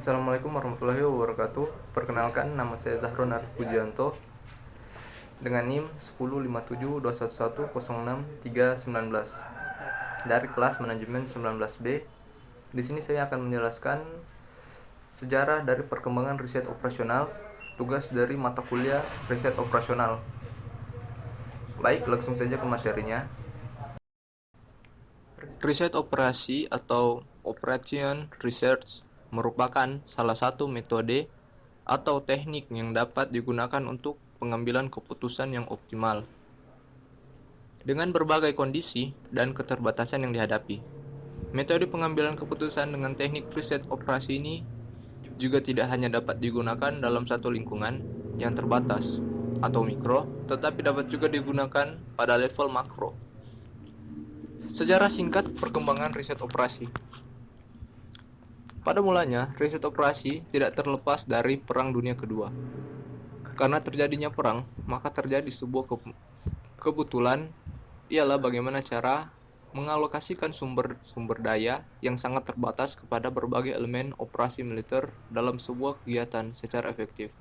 Assalamualaikum warahmatullahi wabarakatuh. Perkenalkan, nama saya Zahrun Arif Pujianto dengan NIM 105721106319 dari kelas manajemen 19B. Di sini saya akan menjelaskan sejarah dari perkembangan riset operasional, tugas dari mata kuliah riset operasional. Baik, langsung saja ke materinya. Riset operasi atau operation research merupakan salah satu metode atau teknik yang dapat digunakan untuk pengambilan keputusan yang optimal dengan berbagai kondisi dan keterbatasan yang dihadapi. Metode pengambilan keputusan dengan teknik riset operasi ini juga tidak hanya dapat digunakan dalam satu lingkungan yang terbatas atau mikro, tetapi dapat juga digunakan pada level makro. Sejarah singkat perkembangan riset operasi. Pada mulanya, riset operasi tidak terlepas dari Perang Dunia Kedua. Karena terjadinya perang, maka terjadi sebuah kebetulan, ialah bagaimana cara mengalokasikan sumber daya yang sangat terbatas kepada berbagai elemen operasi militer dalam sebuah kegiatan secara efektif.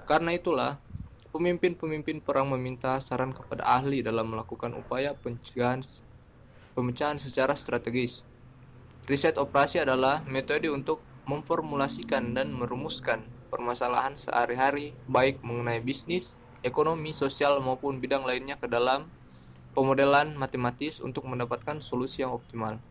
Karena itulah, pemimpin perang meminta saran kepada ahli dalam melakukan upaya pemecahan secara strategis. Riset operasi adalah metode untuk memformulasikan dan merumuskan permasalahan sehari-hari, baik mengenai bisnis, ekonomi, sosial, maupun bidang lainnya ke dalam pemodelan matematis untuk mendapatkan solusi yang optimal.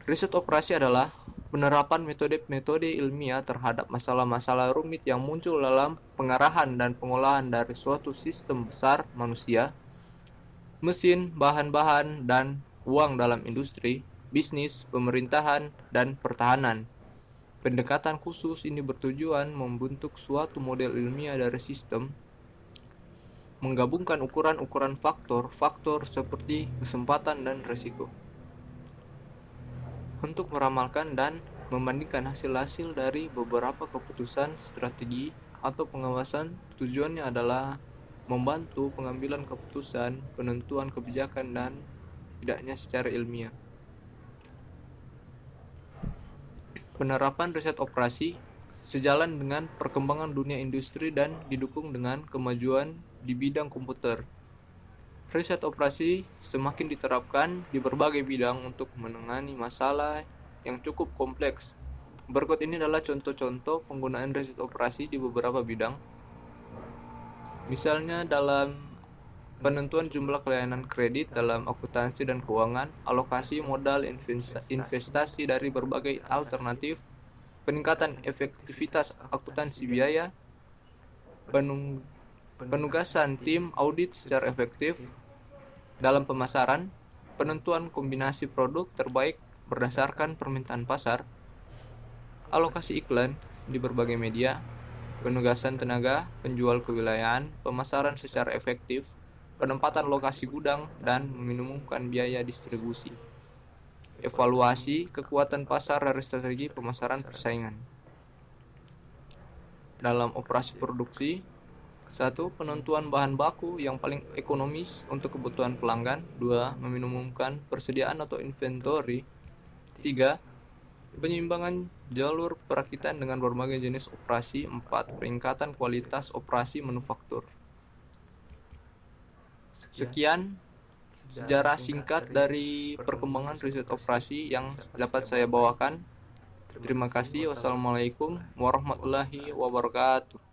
Riset operasi adalah penerapan metode-metode ilmiah terhadap masalah-masalah rumit yang muncul dalam pengarahan dan pengolahan dari suatu sistem besar manusia, mesin, bahan-bahan, dan uang dalam industri, bisnis, pemerintahan, dan pertahanan. Pendekatan khusus ini bertujuan membentuk suatu model ilmiah dari sistem, menggabungkan ukuran-ukuran faktor seperti kesempatan dan risiko, untuk meramalkan dan membandingkan hasil-hasil dari beberapa keputusan strategi atau pengawasan. Tujuannya adalah membantu pengambilan keputusan, penentuan kebijakan, dan tidaknya secara ilmiah. Penerapan riset operasi sejalan dengan perkembangan dunia industri dan didukung dengan kemajuan di bidang komputer. Riset operasi semakin diterapkan di berbagai bidang untuk menangani masalah yang cukup kompleks. Berikut ini adalah contoh-contoh penggunaan riset operasi di beberapa bidang. Misalnya dalam penentuan jumlah layanan kredit dalam akuntansi dan keuangan, alokasi modal investasi dari berbagai alternatif, peningkatan efektivitas akuntansi biaya, penugasan tim audit secara efektif dalam pemasaran, penentuan kombinasi produk terbaik berdasarkan permintaan pasar, alokasi iklan di berbagai media, penugasan tenaga penjual kewilayahan, pemasaran secara efektif, penempatan lokasi gudang, dan meminimumkan biaya distribusi. Evaluasi kekuatan pasar dari strategi pemasaran persaingan. Dalam operasi produksi, 1. Penentuan bahan baku yang paling ekonomis untuk kebutuhan pelanggan. 2. Meminimumkan persediaan atau inventory. 3. Penyeimbangan jalur perakitan dengan berbagai jenis operasi. 4. Peningkatan kualitas operasi manufaktur. Sekian sejarah singkat dari perkembangan riset operasi yang dapat saya bawakan. Terima kasih. Wassalamualaikum warahmatullahi wabarakatuh.